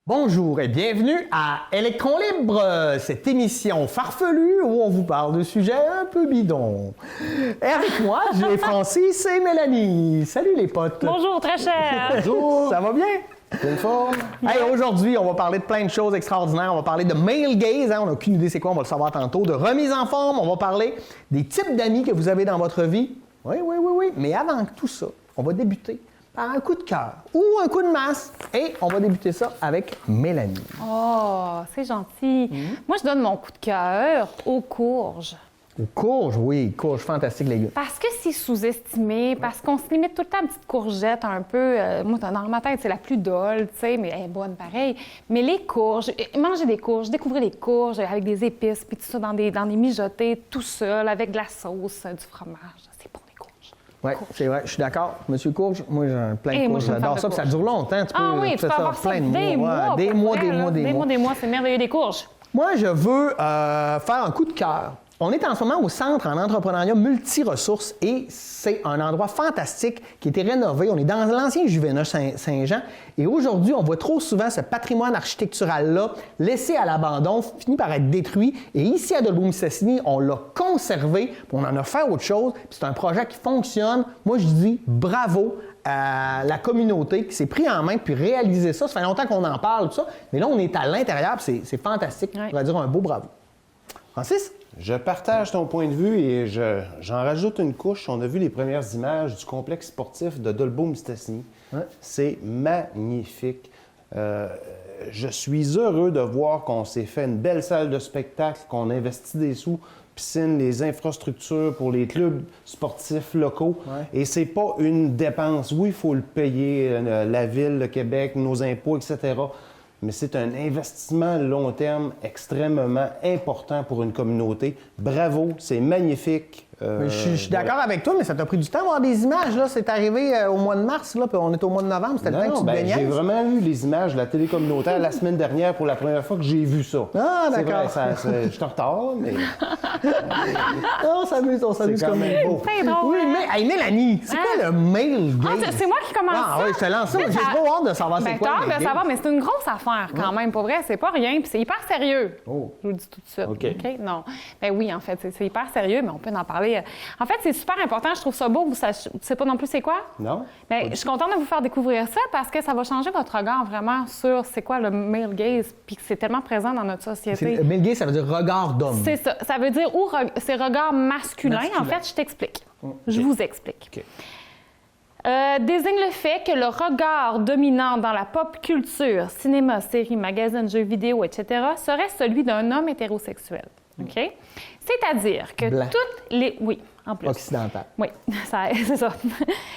Bonjour et bienvenue à Électron Libre, cette émission farfelue où on vous parle de sujets un peu bidons. Et avec moi, j'ai Francis et Mélanie. Salut les potes. Bonjour, très cher. Bonjour. Ça va bien? Une forme. Hey, aujourd'hui, on va parler de plein de choses extraordinaires. On va parler de male gaze, hein, on n'a aucune idée c'est quoi, on va le savoir tantôt. De remise en forme, on va parler des types d'amis que vous avez dans votre vie. Oui. Mais avant tout ça, on va débuter par un coup de cœur ou un coup de masse. Et on va débuter ça avec Mélanie. Oh, c'est gentil. Moi, je donne mon coup de cœur aux courges. Aux courges, oui, courges, fantastiques légumes. Parce que c'est sous-estimé, parce qu'on se limite tout le temps à une petite courgette un peu. Moi, dans ma tête, c'est la plus dolle, tu sais, mais elle est bonne pareil. Mais les courges, manger des courges, découvrir les courges avec des épices, puis tout ça dans des mijotés, tout seul, avec de la sauce, du fromage. C'est bon, les courges. Oui, c'est vrai, je suis d'accord. Monsieur Courge, moi, j'ai un plein de Moi, courges. je suis une J'adore fan ça, de puis ça courges. dure longtemps. Tu Ah oui, tu peux faire avoir ça plein de des mois. Des mois, c'est merveilleux, des courges. Moi, je veux faire un coup de cœur. On est en ce moment au Centre en entrepreneuriat multi-ressources et c'est un endroit fantastique qui a été rénové. On est dans l'ancien Juvénat Saint-Jean et aujourd'hui, on voit trop souvent ce patrimoine architectural-là laissé à l'abandon, fini par être détruit. Et ici, à Dolbeau-Mistassini, on l'a conservé, puis on en a fait autre chose. Puis c'est un projet qui fonctionne. Moi, je dis bravo à la communauté qui s'est pris en main puis réalisé ça. Ça fait longtemps qu'on en parle, tout ça. Mais là, on est à l'intérieur, puis c'est fantastique. Ouais. On va dire un beau bravo. Francis? Je partage ton point de vue et j'en rajoute une couche. On a vu les premières images du complexe sportif de Dolbeau-Mistassini. Ouais. C'est magnifique. Je suis heureux de voir qu'on s'est fait une belle salle de spectacle, qu'on investit des sous, piscine, les infrastructures pour les clubs sportifs locaux. Ouais. Et c'est pas une dépense. Oui, il faut le payer, la Ville, le Québec, nos impôts, etc. Mais c'est un investissement long terme extrêmement important pour une communauté. Bravo, c'est magnifique. Mais je suis d'accord avec toi, mais ça t'a pris du temps d'avoir des images. Là. C'est arrivé au mois de mars, là, puis on est au mois de novembre. C'était le temps que tu te baignaises. J'ai vraiment eu les images de la télé communautaire la semaine dernière pour la première fois que j'ai vu ça. Ah, C'est d'accord. vrai, je suis en retard, mais On s'amuse quand comme même il faut. C'est drôle, Oui, hein? mais hey, Mélanie, c'est quoi le male Ah, gaze? c'est moi qui commence Ah ça. oui, je te lance ça. Mais J'ai trop hâte de savoir c'est quoi t'as le hâte male de gaze. savoir, mais c'est une grosse affaire quand même, pour vrai. C'est pas rien, puis c'est hyper sérieux. Oh. Je vous le dis tout de suite. OK. Non. Ben oui, en fait, c'est hyper sérieux, mais on peut en parler. En fait, c'est super important. Je trouve ça beau. Vous ne savez pas non plus c'est quoi? non? Ben, je suis contente de vous faire découvrir ça parce que ça va changer votre regard vraiment sur c'est quoi le male gaze, puis que c'est tellement présent dans notre société. Male gaze, ça veut dire regard d'homme. C'est ça. Ça veut dire c'est regard masculin. En fait, je t'explique. Je vous explique. OK. Désigne le fait que le regard dominant dans la pop culture, cinéma, séries, magazines, jeux vidéo, etc., serait celui d'un homme hétérosexuel. OK? C'est-à-dire que Blanc. toutes les... Oui, en plus. Occidental. Oui, c'est ça.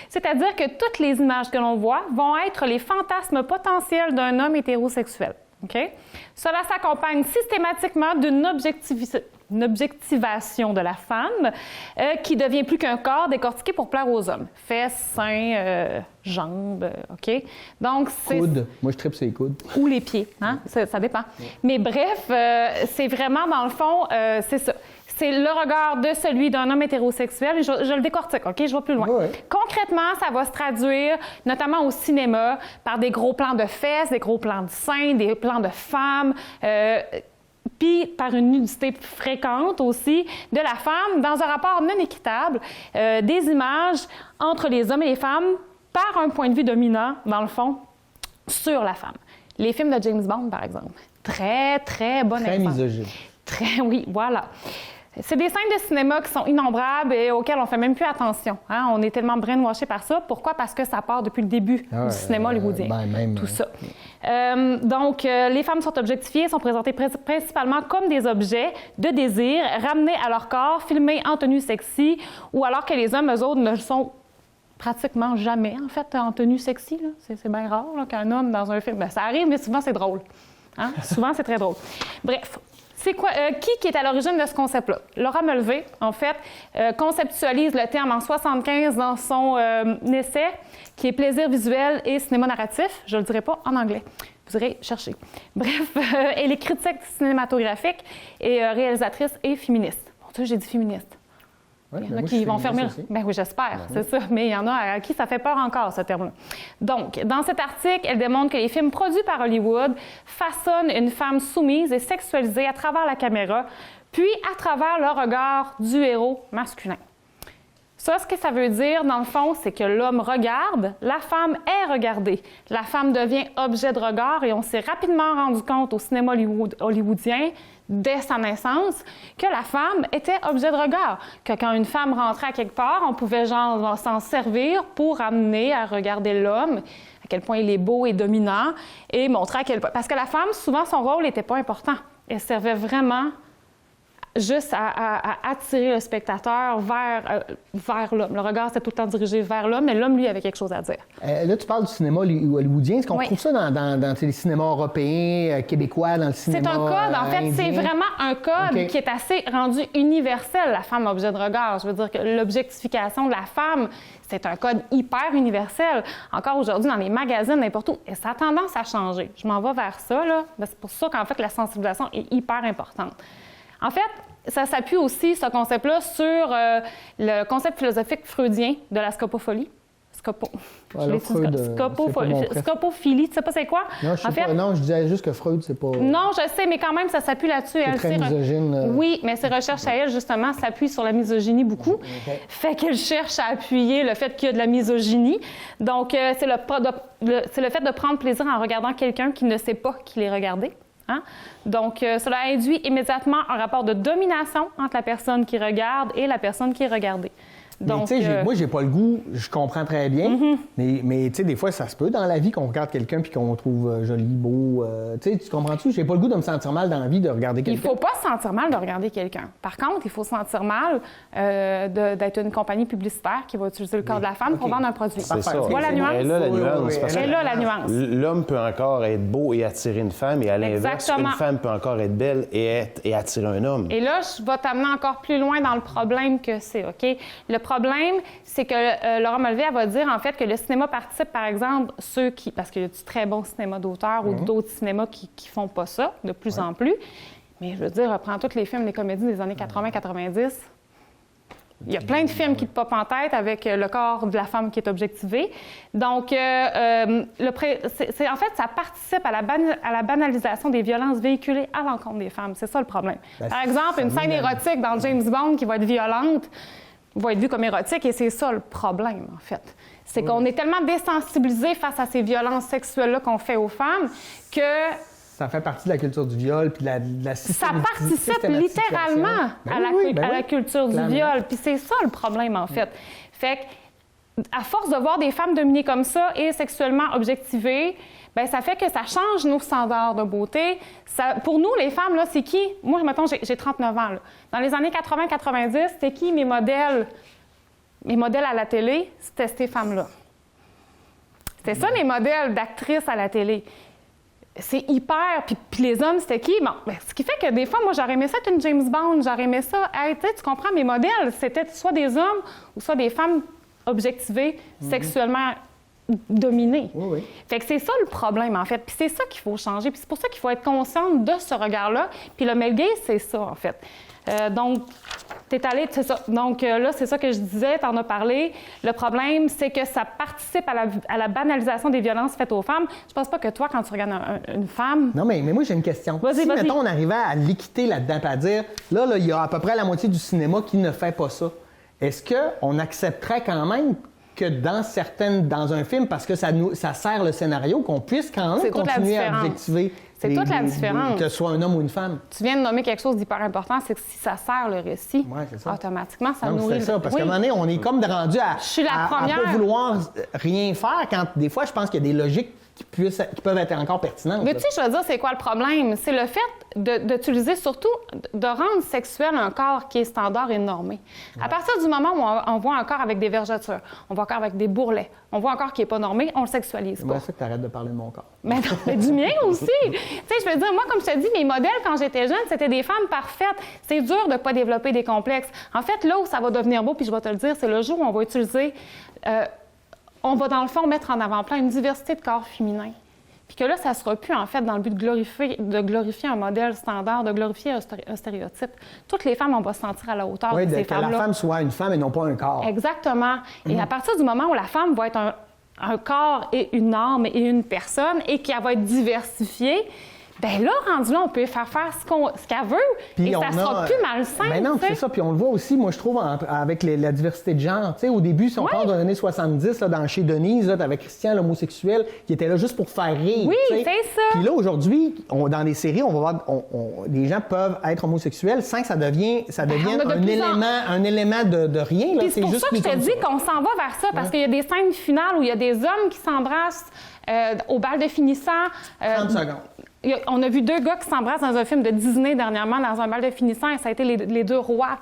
C'est-à-dire que toutes les images que l'on voit vont être les fantasmes potentiels d'un homme hétérosexuel. OK? Cela s'accompagne systématiquement d'une objectivation de la femme qui devient plus qu'un corps décortiqué pour plaire aux hommes. Fesses, seins, jambes, OK? Donc, c'est... Coudes. Moi, je tripe sur les coudes. Ou les pieds, hein? Ça dépend. Mais bref, c'est vraiment, dans le fond, c'est ça. C'est le regard de celui d'un homme hétérosexuel. Je le décortique, OK? Je vais plus loin. Oui. Concrètement, ça va se traduire, notamment au cinéma, par des gros plans de fesses, des gros plans de seins, des plans de femmes, puis par une nudité fréquente aussi de la femme dans un rapport non équitable, des images entre les hommes et les femmes par un point de vue dominant, dans le fond, sur la femme. Les films de James Bond, par exemple. Très, très bon Très exemple. misogyne. Très, oui, voilà. C'est des scènes de cinéma qui sont innombrables et auxquelles on ne fait même plus attention. Hein? On est tellement brainwashé par ça. Pourquoi? Parce que ça part depuis le début du cinéma hollywoodien. Tout ça. Donc, les femmes sont objectifiées, sont présentées principalement comme des objets de désir, ramenés à leur corps, filmés en tenue sexy, ou alors que les hommes, eux autres, ne le sont pratiquement jamais, en fait, en tenue sexy. Là. C'est bien rare là, qu'un homme dans un film... Ben, ça arrive, mais souvent, c'est drôle. Hein? Souvent, c'est très drôle. Bref. C'est quoi, qui est à l'origine de ce concept-là? Laura Mulvey, en fait, conceptualise le terme en 1975 dans son essai qui est Plaisir visuel et cinéma narratif. Je ne le dirai pas en anglais. Vous irez chercher. Bref, elle est critique cinématographique et réalisatrice et féministe. Mon Dieu, j'ai dit féministe. Ouais, il y en a qui vont fermer. Ben oui, j'espère, c'est ça. Mais il y en a à qui ça fait peur encore, ce terme-là. Donc, dans cet article, elle démontre que les films produits par Hollywood façonnent une femme soumise et sexualisée à travers la caméra, puis à travers le regard du héros masculin. Ça, ce que ça veut dire, dans le fond, c'est que l'homme regarde, la femme est regardée. La femme devient objet de regard et on s'est rapidement rendu compte au cinéma hollywoodien, dès sa naissance, que la femme était objet de regard. Que quand une femme rentrait à quelque part, on pouvait genre s'en servir pour amener à regarder l'homme, à quel point il est beau et dominant, et montrer à quel point... Parce que la femme, souvent, son rôle n'était pas important. Elle servait vraiment juste à attirer le spectateur vers l'homme. Le regard, c'était tout le temps dirigé vers l'homme, mais l'homme, lui, avait quelque chose à dire. Là, tu parles du cinéma hollywoodien. Est-ce qu'on trouve ça dans les cinémas européens, québécois, dans le cinéma C'est un code. En fait, c'est vraiment un code qui est assez rendu universel, la femme objet de regard. Je veux dire que l'objectification de la femme, c'est un code hyper universel. Encore aujourd'hui, dans les magazines, n'importe où. Et ça a tendance à changer. Je m'en vais vers ça, là. C'est pour ça qu'en fait, la sensibilisation est hyper importante. En fait, ça s'appuie aussi, ce concept-là, sur le concept philosophique freudien de la scopophilie. Scopophilie, tu sais pas c'est quoi? Non, non, je disais juste que Freud, c'est pas... Non, je sais, mais quand même, ça s'appuie là-dessus. C'est très misogyne. Oui, mais ses recherches à elle, justement, s'appuient sur la misogynie beaucoup. Okay. Fait qu'elle cherche à appuyer le fait qu'il y a de la misogynie. Donc, c'est le fait de prendre plaisir en regardant quelqu'un qui ne sait pas qu'il est regardé. Hein? Donc, cela induit immédiatement un rapport de domination entre la personne qui regarde et la personne qui est regardée. Donc, mais tu sais, moi, j'ai pas le goût, je comprends très bien, mais tu sais, des fois, ça se peut dans la vie qu'on regarde quelqu'un puis qu'on trouve joli, beau. Tu sais, tu comprends-tu? J'ai pas le goût de me sentir mal dans la vie de regarder quelqu'un. Il faut pas se sentir mal de regarder quelqu'un. Par contre, il faut se sentir mal d'être une compagnie publicitaire qui va utiliser le corps de la femme pour vendre un produit. C'est ça. Tu vois la nuance? Elle a la nuance. Elle a la nuance. L'homme peut encore être beau et attirer une femme, et à l'inverse, une femme peut encore être belle et attirer un homme. Et là, je vais t'amener encore plus loin dans le problème que c'est, OK? Le problème, c'est que Laura Mulvey, elle va dire, en fait, que le cinéma participe, par exemple, ceux qui... Parce qu'il y a du très bon cinéma d'auteur ou d'autres cinémas qui font pas ça, de plus en plus. Mais je veux dire, reprends tous les films, les comédies des années 80-90. Il y a plein de films qui te popent en tête avec le corps de la femme qui est objectivé. Donc, en fait, ça participe à la banalisation des violences véhiculées à l'encontre des femmes. C'est ça le problème. Par exemple, une scène érotique dans James Bond qui va être violente va être vue comme érotique, et c'est ça le problème, en fait. C'est qu'on est tellement désensibilisé face à ces violences sexuelles-là qu'on fait aux femmes que... Ça fait partie de la culture du viol puis de la ça participe littéralement à la culture du viol. Puis c'est ça le problème, en fait. Fait qu'à force de voir des femmes dominées comme ça et sexuellement objectivées, bien, ça fait que ça change nos standards de beauté. Pour nous, les femmes, là, c'est qui? Moi, mettons, j'ai 39 ans. Là. Dans les années 80-90, c'était qui mes modèles? Mes modèles à la télé, c'était ces femmes-là. C'était ça, mes modèles d'actrices à la télé. C'est hyper... Puis les hommes, c'était qui? Bon, bien, ce qui fait que des fois, moi, j'aurais aimé ça être une James Bond, j'aurais aimé ça... Hey, tu comprends, mes modèles, c'était soit des hommes ou soit des femmes objectivées, sexuellement dominées. Oui. Fait que c'est ça le problème, en fait. Puis c'est ça qu'il faut changer. Puis c'est pour ça qu'il faut être consciente de ce regard-là. Puis le male gaze, c'est ça, en fait. Donc, t'es allé, c'est ça. Donc là, c'est ça que je disais, t'en as parlé. Le problème, c'est que ça participe à la banalisation des violences faites aux femmes. Je pense pas que toi, quand tu regardes une femme... Non, mais moi, j'ai une question. Vas-y. Mettons, on arrivait à l'équité là-dedans, à dire, là, il y a à peu près la moitié du cinéma qui ne fait pas ça. Est-ce qu'on accepterait quand même que dans un film, parce que ça sert le scénario, qu'on puisse quand même continuer à objectiver... C'est toute la différence. Que ce soit un homme ou une femme. Tu viens de nommer quelque chose d'hyper important, c'est que si ça sert le récit, automatiquement, ça nourrit... C'est ça, parce qu'à un moment donné, on est comme rendu à pas vouloir rien faire, quand des fois, je pense qu'il y a des logiques qui peuvent être encore pertinentes. Mais tu sais, je veux dire, c'est quoi le problème? C'est le fait d'utiliser surtout, de rendre sexuel un corps qui est standard et normé. Ouais. À partir du moment où on voit un corps avec des vergetures, on voit un corps avec des bourrelets, on voit un corps qui n'est pas normé, on le sexualise pas. C'est ça que tu arrêtes de parler de mon corps. Mais non, mais du mien aussi. Tu sais, je veux dire, moi, comme je te dis, mes modèles, quand j'étais jeune, c'était des femmes parfaites. C'est dur de ne pas développer des complexes. En fait, là où ça va devenir beau, puis je vais te le dire, c'est le jour où on va utiliser... on va, dans le fond, mettre en avant-plan une diversité de corps féminins. puis que là, ça ne sera plus, en fait, dans le but de glorifier un modèle standard, de glorifier un stéréotype. Toutes les femmes, on va se sentir à la hauteur de ces femmes-là. Que la femme soit une femme et non pas un corps. Exactement. Et à partir du moment où la femme va être un corps et une âme et une personne et qu'elle va être diversifiée, bien là, rendu là, on peut faire ce qu'elle veut puis et ça sera plus malsain. Ben non, c'est ça. Puis on le voit aussi, moi, je trouve, avec la diversité de genre. Tu sais, au début, si on parle dans les années 70, là, chez Denise, tu avais Christian, l'homosexuel, qui était là juste pour faire rire. Oui, c'est ça. Puis là, aujourd'hui, dans les séries, on va voir, des gens peuvent être homosexuels sans que ça devienne un élément de rien. Là. Puis c'est pour ça que je te dis qu'on s'en va vers ça, parce qu'il y a des scènes finales où il y a des hommes qui s'embrassent au bal de finissant. 30 secondes. On a vu 2 gars qui s'embrassent dans un film de Disney dernièrement, dans un bal de finissant, et ça a été les 2 rois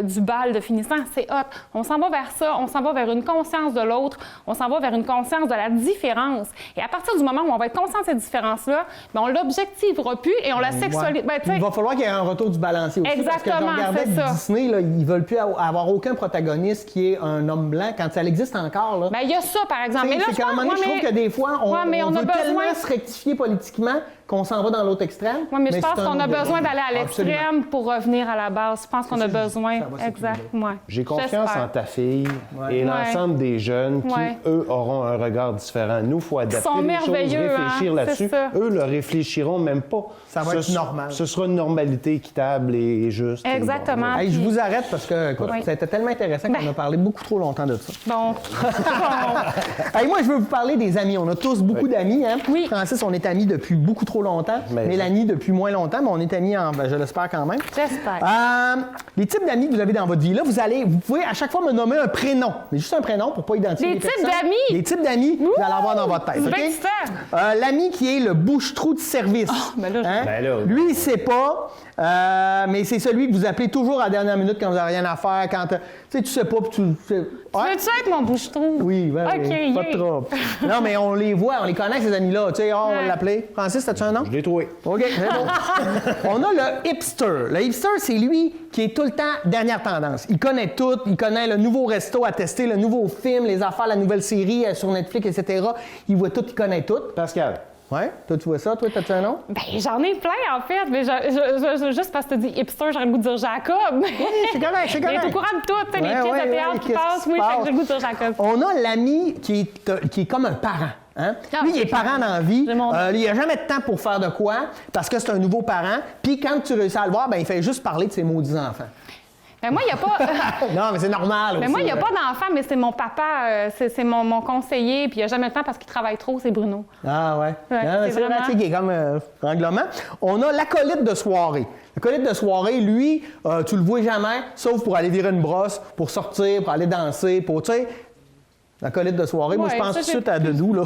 du bal de finissant. C'est hot. On s'en va vers ça. On s'en va vers une conscience de l'autre. On s'en va vers une conscience de la différence. Et à partir du moment où on va être conscient de cette différence-là, bien, on l'objectivera plus et on la sexualise. Ouais. Il va falloir qu'il y ait un retour du balancier aussi. Exactement, parce que je regardais Disney, là, ils veulent plus avoir aucun protagoniste qui est un homme blanc quand ça existe encore. Là. Bien, il y a ça, par exemple. Mais là, je trouve que des fois, on veut tellement se rectifier politiquement qu'on s'en va dans l'autre extrême. Oui, mais je pense qu'on a besoin d'aller à l'extrême pour revenir à la base. Je pense qu'on a besoin. Exact. Ouais. J'ai confiance en ta fille et l'ensemble des jeunes qui, eux, auront un regard différent. Nous, il faut adapter les choses, réfléchir là-dessus. Eux le réfléchiront même pas. Ça va être normal. Ce sera une normalité équitable et juste. Exactement. Je vous arrête parce que écoute, ça a été tellement intéressant qu'on a parlé beaucoup trop longtemps de ça. Bon. Moi, je veux vous parler des amis. On a tous beaucoup d'amis. Hein? Oui. Francis, on est amis depuis beaucoup trop longtemps. Mélanie, depuis moins longtemps, mais on est amis, je l'espère quand même. J'espère. Les types d'amis que vous avez dans votre vie, là, vous pouvez à chaque fois me nommer un prénom. Mais juste un prénom pour ne pas identifier les personnes. Les types d'amis que vous allez avoir dans votre tête. Okay? L'ami qui est le bouche-trou de service. Lui, il ne sait pas, mais c'est celui que vous appelez toujours à la dernière minute quand vous n'avez rien à faire. Quand tu sais pas, puis tu veux-tu être mon bouche-trou? Oui, pas de trouble. Non, mais on les voit, on les connaît, ces amis-là. Tu sais, on va l'appeler. Francis, as-tu un nom? Je l'ai trouvé. OK, c'est bon. On a le hipster. Le hipster, c'est lui qui est tout le temps dernière tendance. Il connaît tout. Il connaît le nouveau resto à tester, le nouveau film, les affaires, la nouvelle série sur Netflix, etc. Il voit tout, il connaît tout. Pascal. Ouais, toi, tu vois ça? Toi, t'as-tu un nom? Bien, j'en ai plein, en fait. Mais juste parce que tu dis hipster, j'aurais le goût de dire Jacob. Oui, c'est correct. Il est au courant de tout, les pièces de théâtre qui passent. Oui, j'ai le goût de dire Jacob. On a l'ami qui est comme un parent. Hein? Lui, il est parent dans la vie. Il n'a jamais de temps pour faire de quoi parce que c'est un nouveau parent. Puis quand tu réussis à le voir, il fait juste parler de ses maudits enfants. Mais moi, il n'y a pas. Non, mais c'est normal. Mais moi, il n'y a pas d'enfant, mais c'est mon papa, c'est mon conseiller, puis il n'y a jamais le temps parce qu'il travaille trop, c'est Bruno. Ah, ouais. C'est vraiment... vrai, qui est comme règlement. On a l'acolyte de soirée. L'acolyte de soirée, lui, tu le vois jamais, sauf pour aller virer une brosse, pour sortir, pour aller danser, pour, tu sais. L'acolyte de soirée, moi, je pense tout de suite à Dedou, là.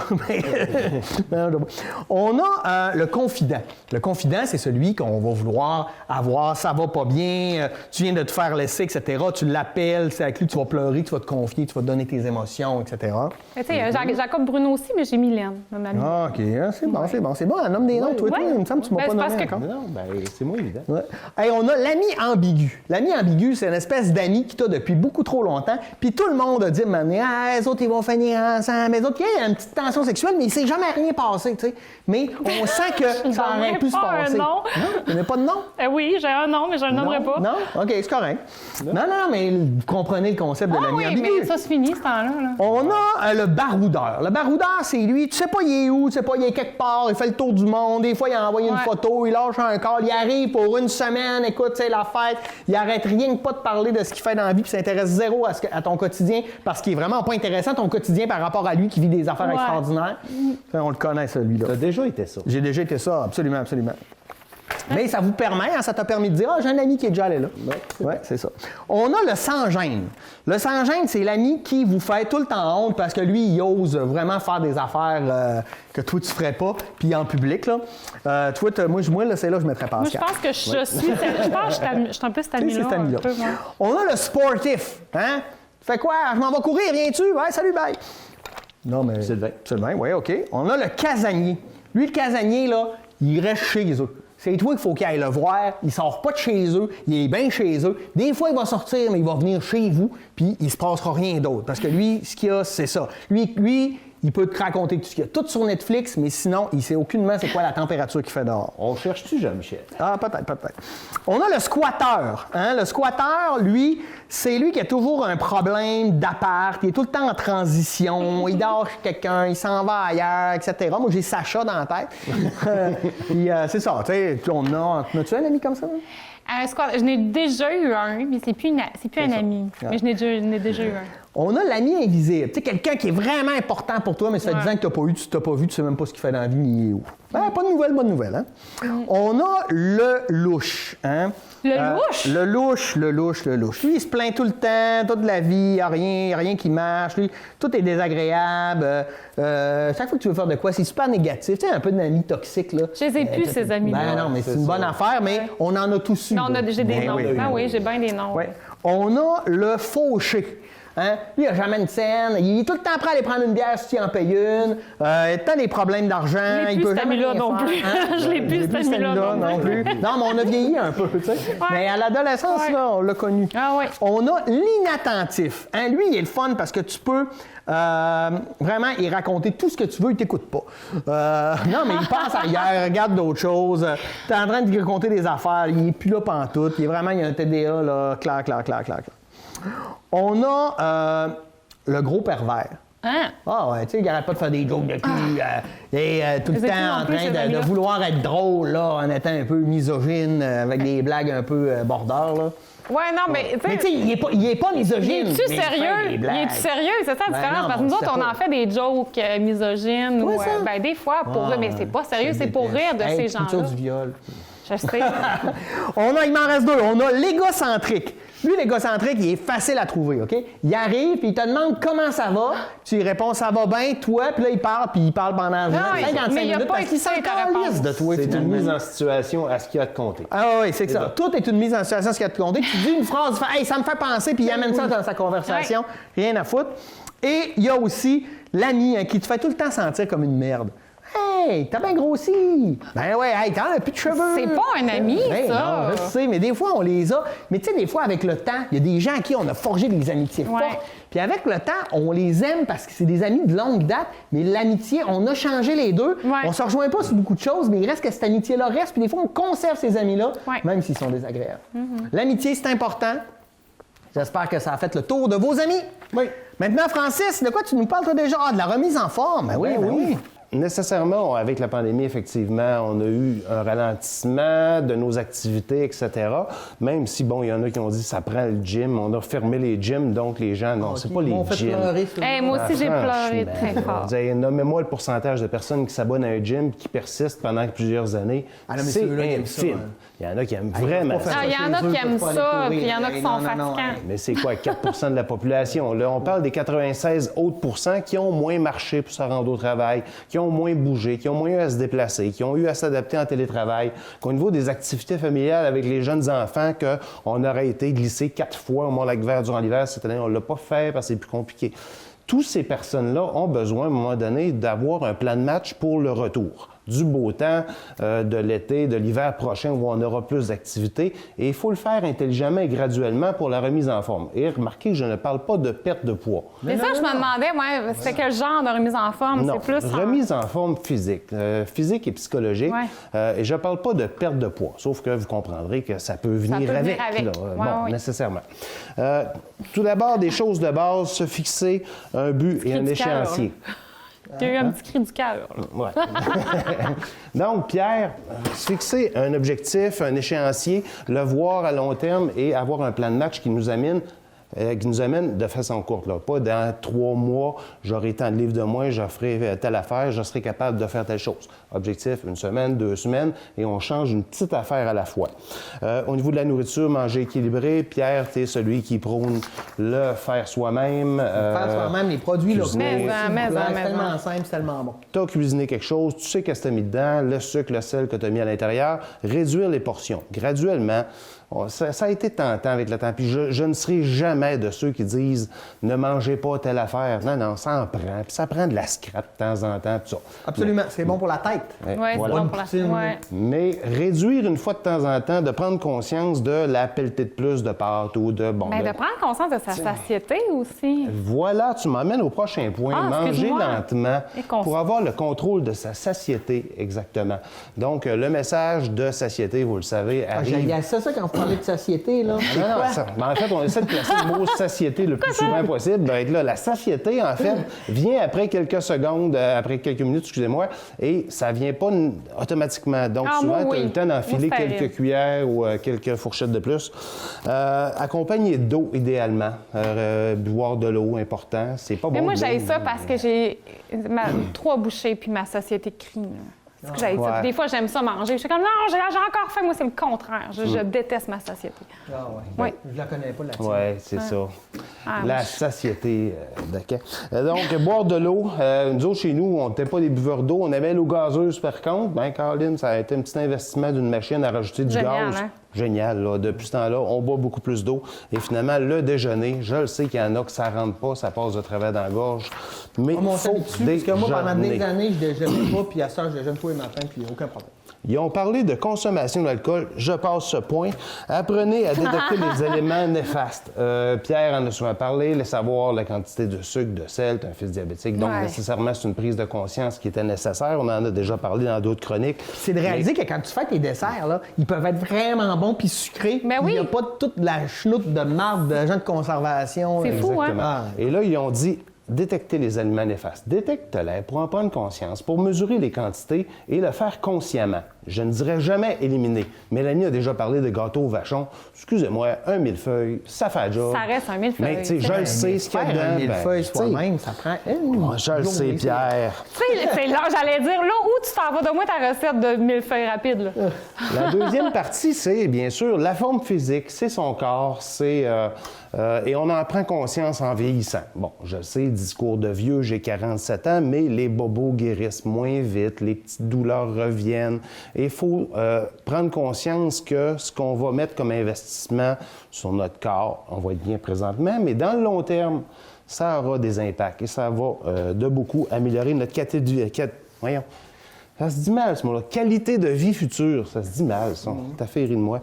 On a le confident. Le confident, c'est celui qu'on va vouloir avoir, ça va pas bien, tu viens de te faire laisser, etc. Tu l'appelles, c'est avec lui que tu vas pleurer, tu vas te confier, tu vas te donner tes émotions, etc. Tu sais, Jacob Bruno aussi, mais j'ai Mylène, ma amie. Ah, OK. C'est bon. Un homme des noms, toi, il me semble que tu m'as pas nommé encore. Non, c'est moins évident. Hey, on a l'ami ambigu. L'ami ambigu, c'est une espèce d'ami qui t'a depuis beaucoup trop longtemps, puis tout le monde a dit, les autres, ils vont finir ensemble. Les autres, il y a une petite tension sexuelle, mais il ne s'est jamais rien passé, tu sais. Mais on sent que ça aurait pu se passer. Non, il n'y a pas de nom? Oui, j'ai un nom, mais je ne le nommerai pas. Non? OK, c'est correct. Non, mais vous comprenez le concept de l'ami ambigu. Mais ça se finit, ce temps-là. On a le baroudeur. Le baroudeur, c'est lui, tu sais pas il est où, tu sais pas il est quelque part, il fait le tour du monde, des fois il a envoyé une photo, il lâche un call, il arrive pour une semaine, écoute, tu sais, la fête, il arrête rien que pas de parler de ce qu'il fait dans la vie, puis s'intéresse zéro à ton quotidien, parce qu'il est vraiment pas intéressant ton quotidien par rapport à lui qui vit des affaires extraordinaires. On le connaît, celui-là. Tu as déjà été ça. J'ai déjà été ça, absolument. Mais ça vous permet, ça t'a permis de dire « j'ai un ami qui est déjà allé là. » Oui, c'est ça. On a le sans-gêne. Le sans-gêne, c'est l'ami qui vous fait tout le temps honte parce que lui, il ose vraiment faire des affaires que toi, tu ferais pas, puis en public. Là. Moi, là, c'est là que je mettrais Pascal. Moi, je pense que je suis un peu cet ami-là. On a le sportif. Hein? Tu fais quoi? Je m'en vais courir, viens-tu? Ouais, salut, bye. Non, mais... Sylvain, oui, OK. On a le casanier. Lui, le casanier, là, il reste chez eux. C'est toi qu'il faut qu'il aille le voir. Il sort pas de chez eux. Il est bien chez eux. Des fois, il va sortir, mais il va venir chez vous, puis il se passera rien d'autre. Parce que lui, ce qu'il a, c'est ça. Lui, il peut te raconter tout ce qu'il y a. Tout sur Netflix, mais sinon, il sait aucunement c'est quoi la température qu'il fait dehors. On cherche-tu, Jean-Michel? Ah, peut-être. On a le squatteur. Hein? Le squatteur, lui, c'est lui qui a toujours un problème d'appart. Il est tout le temps en transition. Il dort chez quelqu'un, il s'en va ailleurs, etc. Moi, j'ai Sacha dans la tête. Puis, c'est ça. Tu sais, as-tu un ami comme ça? Je n'ai déjà eu un, mais c'est plus un ami. Ah. Mais je n'ai déjà eu un. On a l'ami invisible. Tu sais, quelqu'un qui est vraiment important pour toi, mais ça fait 10 ans que tu t'as pas vu, tu sais même pas ce qu'il fait dans la vie, ni il est où. Ben, pas de nouvelles, bonne nouvelle. Hein? On a le louche. Hein? Le louche? Le louche. Lui, il se plaint tout le temps, toute la vie, il n'y a rien qui marche. Lui, tout est désagréable. Chaque fois que tu veux faire de quoi, c'est super négatif. Tu sais, un peu d'ami toxique, là. Je les ai plus, ces amis-là. Ben non, mais c'est une bonne affaire, mais on en a tous eu. Non, j'ai des noms. Oui, j'ai bien des noms. Ouais. On a le fauché. Hein? Lui, il n'a jamais une scène. Il est tout le temps prêt à aller prendre une bière si tu en payes une. Il a tant des problèmes d'argent. Je l'ai plus, cet ami-là non plus. Je l'ai plus, cet ami-là non plus. Non, mais on a vieilli un peu, tu sais. Ouais. Mais à l'adolescence, là, on l'a connu. Ah oui. On a l'inattentif. Hein? Lui, il est le fun parce que tu peux vraiment y raconter tout ce que tu veux, il t'écoute pas. Non, mais il pense ailleurs, il regarde d'autres choses. Tu es en train de lui raconter des affaires. Il est plus là pantoute. Il a un TDA, là, clair. On a le gros pervers. Hein? Ah ouais, tu sais, il n'arrête pas de faire des jokes de cul et tout le temps en train de vouloir être drôle, là, en étant un peu misogyne, avec des blagues un peu border, là. Ouais, non, mais tu sais, il est pas misogyne. Il est-tu sérieux? Il est-tu sérieux? C'est ça la différence. Non, parce que nous autres, on en fait des jokes misogynes ou ben, des fois pour rire, mais c'est pas sérieux, c'est pour rire de ces gens-là. Du viol. Je sais. Il m'en reste deux. On a l'égocentrique. Lui, l'égocentrique, il est facile à trouver, OK? Il arrive, puis il te demande comment ça va. Tu lui réponds, ça va bien, toi, puis là, il parle pendant 55 minutes parce qu'il s'en calisse de toi. C'est une mise en situation à ce qu'il y a de compter. Ah oui, c'est ça. Tout est une mise en situation à ce qu'il y a de compter. Tu dis une phrase, hey, ça me fait penser, puis il amène ça dans sa conversation. Rien à foutre. Et il y a aussi l'ami qui te fait tout le temps sentir comme une merde. Hey, t'as bien grossi! Ben ouais, hey, t'as plus de cheveux! C'est pas un ami, ça! Non, je sais, mais des fois, on les a. Mais tu sais, des fois, avec le temps, il y a des gens à qui on a forgé des amitiés fortes. Puis avec le temps, on les aime parce que c'est des amis de longue date, mais l'amitié, on a changé les deux. Ouais. On se rejoint pas sur beaucoup de choses, mais il reste que cette amitié-là reste. Puis des fois, on conserve ces amis-là, même s'ils sont désagréables. L'amitié, c'est important. J'espère que ça a fait le tour de vos amis. Oui. Maintenant, Francis, de quoi tu nous parles, toi, déjà? Ah, de la remise en forme. Ben oui. Nécessairement, avec la pandémie, effectivement, on a eu un ralentissement de nos activités, etc. Même si, bon, il y en a qui ont dit ça prend le gym, on a fermé les gyms, donc les gens, non, c'est pas les gyms. Moi aussi, j'ai pleuré très fort. Nommez-moi le pourcentage de personnes qui s'abonnent à un gym qui persistent pendant plusieurs années. C'est infime. Il y en a qui aiment vraiment ça. Il y en a qui aiment ça, puis il y en a qui sont fatigants. Mais c'est quoi, 4 de la population? Là, on parle des 96 autres pourcents qui ont moins marché pour se rendre au travail, qui ont moins bougé, qui ont moins eu à se déplacer, qui ont eu à s'adapter en télétravail, qu'au niveau des activités familiales avec les jeunes enfants, qu'on aurait été glissé 4 fois au Mont-Lac-Vert durant l'hiver cette année, on ne l'a pas fait parce que c'est plus compliqué. Toutes ces personnes-là ont besoin, à un moment donné, d'avoir un plan de match pour le retour. Du beau temps, de l'été, de l'hiver prochain où on aura plus d'activités. Et il faut le faire intelligemment et graduellement pour la remise en forme. Et remarquez que je ne parle pas de perte de poids. Mais ça, je me demandais, moi, c'est quel genre de remise en forme? Non, c'est plus remise en forme physique. Physique et psychologique. Et je ne parle pas de perte de poids, sauf que vous comprendrez que ça peut venir avec. Nécessairement. Tout d'abord, des choses de base, se fixer un but et un échéancier. Il y a eu un petit cri du cœur. Ouais. Donc, Pierre, se fixer un objectif, un échéancier, le voir à long terme et avoir un plan de match qui nous amène de façon courte. Là. Pas dans 3 mois, j'aurai tant de livres de moins, je ferai telle affaire, je serai capable de faire telle chose. Objectif, 1 semaine, 2 semaines, et on change une petite affaire à la fois. Au niveau de la nourriture, manger équilibré, Pierre, tu es celui qui prône le faire soi-même. Faire soi-même, les produits locaux. C'est tellement simple, c'est tellement bon. Tu as cuisiné quelque chose, tu sais qu'est-ce que tu as mis dedans, le sucre, le sel que tu as mis à l'intérieur, réduire les portions. Graduellement, Ça a été tentant avec le temps. Puis je ne serai jamais de ceux qui disent « ne mangez pas telle affaire ». Non, ça en prend. Puis ça prend de la scrap de temps en temps. Tout ça. Absolument. C'est bon pour la tête. Oui, c'est bon pour la tête. Mais réduire une fois de temps en temps, de prendre conscience de la pelletée de plus de pâtes ou de... Bien, de prendre conscience de sa satiété aussi. Voilà, tu m'emmènes au prochain point. Manger lentement pour avoir le contrôle de sa satiété, exactement. Donc, le message de satiété, vous le savez, arrive... Il y a ça quand vous parlez de satiété, là. En fait, on essaie de placer le mot satiété le plus souvent possible. Donc, là, la satiété, en fait, vient après quelques secondes, après quelques minutes, excusez-moi, et ça vient pas automatiquement. Donc, souvent, tu as le temps d'enfiler quelques cuillères ou quelques fourchettes de plus. Accompagné d'eau, idéalement. Boire de l'eau, important. C'est pas bon. Mais moi, j'ai ça parce que j'ai 3 bouchées puis ma satiété crie. C'est que j'aille ça. Des fois, j'aime ça manger. Je suis comme, non, j'ai encore faim. Moi, c'est le contraire. Je déteste ma satiété. Oui. Je la connais pas là-dessus. Oui, c'est ça. La satiété. Donc, boire de l'eau. Nous autres, chez nous, on n'était pas des buveurs d'eau. On aimait l'eau gazeuse, par contre. Bien, Caroline, ça a été un petit investissement d'une machine à rajouter du gaz. Hein? Génial, là. Depuis ce temps-là, on boit beaucoup plus d'eau. Et finalement, le déjeuner, je le sais qu'il y en a que ça ne rentre pas, ça passe de travers dans la gorge. Mais il faut parce que moi, pendant des années, je ne déjeunais pas, puis à ça, je déjeune tous les matins, puis aucun problème. Ils ont parlé de consommation d'alcool. Je passe ce point. Apprenez à détecter les éléments néfastes. Pierre en a souvent parlé, le savoir, la quantité de sucre, de sel, tu es un fils diabétique. Donc, nécessairement, c'est une prise de conscience qui était nécessaire. On en a déjà parlé dans d'autres chroniques. C'est de réaliser que quand tu fais tes desserts, là, ils peuvent être vraiment bons puis sucrés. Mais oui. Il n'y a pas toute la chenoute de marde de gens de conservation. C'est fou, exactement. hein? Et là, ils ont dit... détecter les aliments néfastes. Détecte-les pour en prendre conscience, pour mesurer les quantités et le faire consciemment. Je ne dirais jamais éliminer. Mélanie a déjà parlé de gâteau au vachon. Excusez-moi, un millefeuille, ça fait la job. Ça reste un millefeuille. Mais tu sais, je le sais, ce qu'il y a dedans. Un millefeuille soi-même, ça prend je le sais, Pierre. Tu sais, c'est là, j'allais dire, là où tu t'en vas, donne-moi ta recette de millefeuille rapide. Là. La deuxième partie, c'est bien sûr la forme physique, c'est son corps, c'est... et on en prend conscience en vieillissant. Bon, je sais, discours de vieux, j'ai 47 ans, mais les bobos guérissent moins vite, les petites douleurs reviennent. Et il faut prendre conscience que ce qu'on va mettre comme investissement sur notre corps, on va être bien présentement, mais dans le long terme, ça aura des impacts et ça va de beaucoup améliorer notre qualité de vie. Voyons. Ça se dit mal, ce mot-là. Qualité de vie future. Ça se dit mal, ça. T'as fait rire de moi.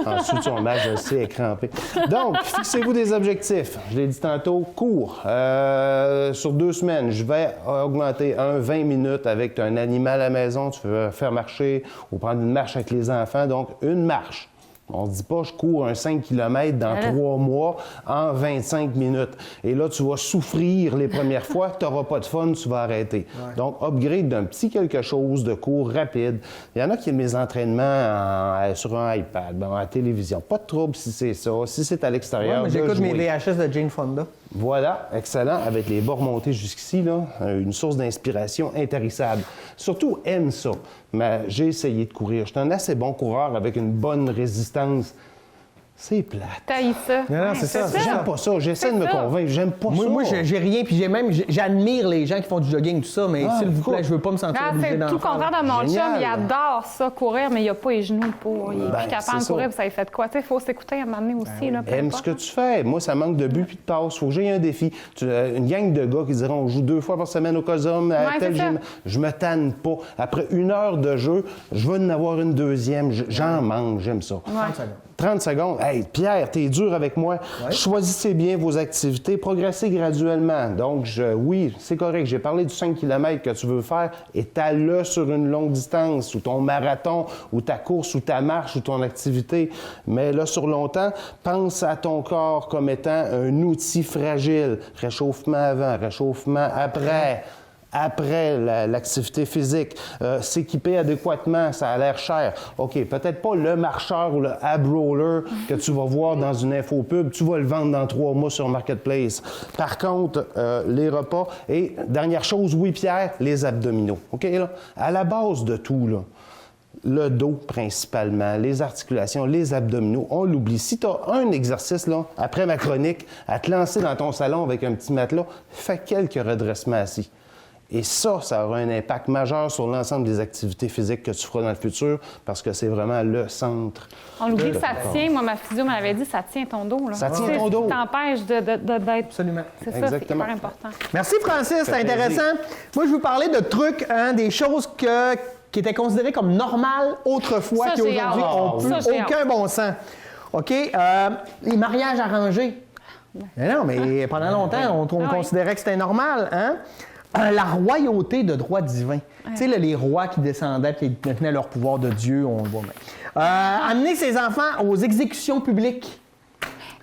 Ensuite, son match, je sais, est crampé. Donc, fixez-vous des objectifs. Je l'ai dit tantôt, court. Sur 2 semaines, je vais augmenter 20 minutes avec un animal à la maison. Tu veux faire marcher ou prendre une marche avec les enfants. Donc, une marche. On ne se dit pas, je cours un 5 km dans 3 mois en 25 minutes. Et là, tu vas souffrir les premières fois, tu n'auras pas de fun, tu vas arrêter. Ouais. Donc, upgrade d'un petit quelque chose de court, rapide. Il y en a qui aiment les entraînements sur un iPad, à la télévision. Pas de trouble si c'est ça. Si c'est à l'extérieur, j'écoute mes VHS de Jane Fonda. Voilà, excellent. Avec les bas remontés jusqu'ici, là, une source d'inspiration intarissable. Surtout, aime ça. Mais j'ai essayé de courir. Je suis un assez bon coureur avec une bonne résistance. C'est plate. T'as eu ça. Non, c'est ça. J'aime pas ça. J'essaie de me convaincre. J'aime pas ça. Moi, j'ai rien. Puis j'admire les gens qui font du jogging, tout ça. Mais s'il vous plaît, je veux pas me sentir obligé d'en faire. C'est tout le contraire de mon chum. Il adore ça, courir, mais il a pas les genoux pour. Il est plus capable de courir, puis ça lui fait de quoi? Il faut s'écouter à un moment donné aussi. Aime ce que tu fais. Moi, ça manque de but puis de passe. Faut que j'aie un défi. Une gang de gars qui diront on joue 2 fois par semaine au COSOM, à tel gym. Je me tanne pas. Après 1 heure de jeu, je veux en avoir une deuxième. J'en manque. J'aime ça. 30 secondes. Hey, Pierre, t'es dur avec moi. Ouais. Choisissez bien vos activités, progressez graduellement. Donc, oui, c'est correct. J'ai parlé du 5 km que tu veux faire. Étale-le sur une longue distance, ou ton marathon, ou ta course, ou ta marche, ou ton activité. Mais là, sur longtemps, pense à ton corps comme étant un outil fragile. Réchauffement avant, réchauffement après. Après l'activité physique, s'équiper adéquatement, ça a l'air cher. OK, peut-être pas le marcheur ou le ab roller que tu vas voir dans une infopub, tu vas le vendre dans 3 mois sur Marketplace. Par contre, les repas et dernière chose, oui Pierre, les abdominaux. OK, là, à la base de tout, là, le dos principalement, les articulations, les abdominaux, on l'oublie. Si tu as un exercice, là, après ma chronique, à te lancer dans ton salon avec un petit matelas, fais quelques redressements assis. Et ça aura un impact majeur sur l'ensemble des activités physiques que tu feras dans le futur parce que c'est vraiment le centre. On oublie que ça tient. Moi, ma physio m'avait dit, ça tient ton dos. Là. Ça tient ton dos. Ça t'empêche d'être... Absolument. C'est ça, c'est hyper important. Merci, Francis. C'est intéressant. Moi, je vais vous parler de trucs, des choses qui étaient considérées comme normales autrefois, qui aujourd'hui n'ont plus aucun bon sens. OK? Les mariages arrangés. Mais non, mais pendant longtemps, on considérait que c'était normal. Hein? La royauté de droit divin. Tu sais, là, les rois qui descendaient et qui tenaient leur pouvoir de Dieu, on le voit même. Amener ses enfants aux exécutions publiques.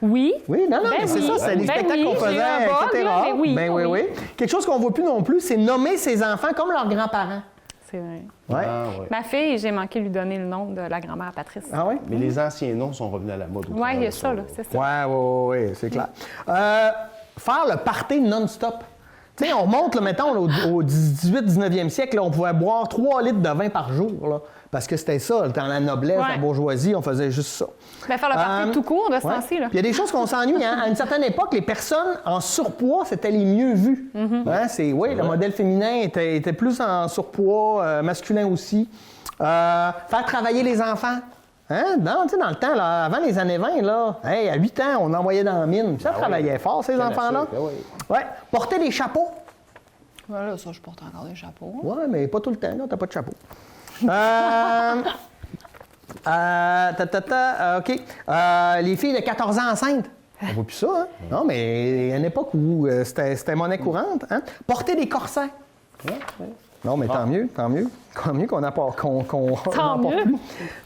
Oui. Oui, non, mais c'est ça, c'est les spectacles qu'on faisait, etc. Oui. Quelque chose qu'on ne voit plus non plus, c'est nommer ses enfants comme leurs grands-parents. C'est vrai. Ouais. Ma fille, j'ai manqué de lui donner le nom de la grand-mère Patrice. Ah oui? Mais les anciens noms sont revenus à la mode. Oui, il y a ça, là, c'est ça. Oui, c'est clair. Faire le party non-stop. Tu sais, on remonte, là, mettons, au 18-19e siècle, là, on pouvait boire 3 litres de vin par jour, là, parce que c'était ça, dans la noblesse, la bourgeoisie, on faisait juste ça. Bien, faire le party tout court de ce temps-ci. Il y a des choses qu'on s'ennuie. Hein? À une certaine époque, les personnes en surpoids, c'était les mieux vues. Hein? Le modèle féminin était plus en surpoids, masculin aussi. Faire travailler les enfants. Hein? Dans le temps, là, avant les années 20, là, à 8 ans, on envoyait dans la mine. Ça travaillait fort, ces enfants-là. Ouais. Porter des chapeaux. Voilà, ça, je porte encore des chapeaux. Oui, mais pas tout le temps, là, t'as pas de chapeau. OK. Les filles de 14 ans enceintes. On voit plus ça, hein? Non, mais il y a une époque où c'était monnaie courante. Hein? Porter des corsets. Non, mais tant mieux. Tant mieux qu'on n'apporte plus.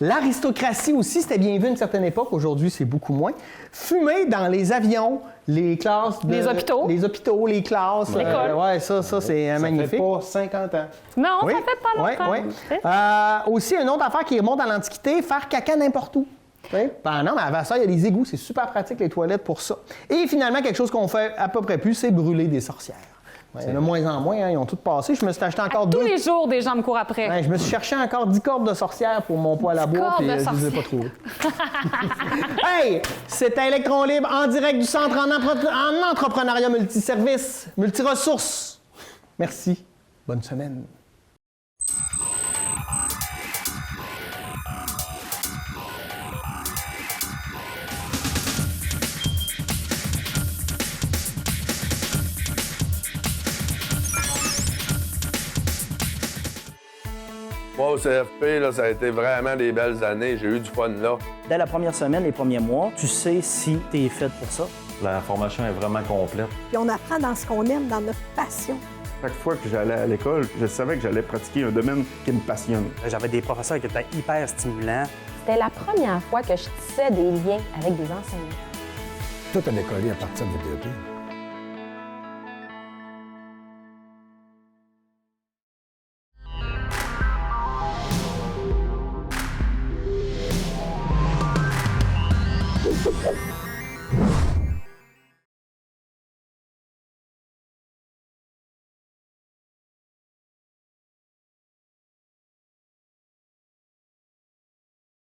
L'aristocratie aussi, c'était bien vu à une certaine époque. Aujourd'hui, c'est beaucoup moins. Fumer dans les avions, les classes... Les hôpitaux. Les hôpitaux, les classes. L'école. Ça, c'est magnifique. Ça fait pas 50 ans. Non, ça fait pas longtemps. Aussi, une autre affaire qui remonte à l'Antiquité, faire caca n'importe où. Ben non, mais avant ça, il y a des égouts. C'est super pratique, les toilettes, pour ça. Et finalement, quelque chose qu'on fait à peu près plus, c'est brûler des sorcières. Il y en a moins en moins, hein, ils ont tous passé. Je me suis acheté encore 2. Tous les jours, des gens me courent après. Ouais, je me suis cherché encore 10 cordes de sorcière pour mon poêle à bois, puis je ne les ai pas trouvées. Hey! C'était Électron Libre en direct du Centre en entrepreneuriat multiservice, multiressources. Merci. Bonne semaine. Moi, au CFP, là, ça a été vraiment des belles années. J'ai eu du fun là. Dès la première semaine, les premiers mois, tu sais si tu es faite pour ça. La formation est vraiment complète. Puis on apprend dans ce qu'on aime, dans notre passion. Chaque fois que j'allais à l'école, je savais que j'allais pratiquer un domaine qui me passionne. J'avais des professeurs qui étaient hyper stimulants. C'était la première fois que je tissais des liens avec des enseignants. Tout un écolier à partir de DEP.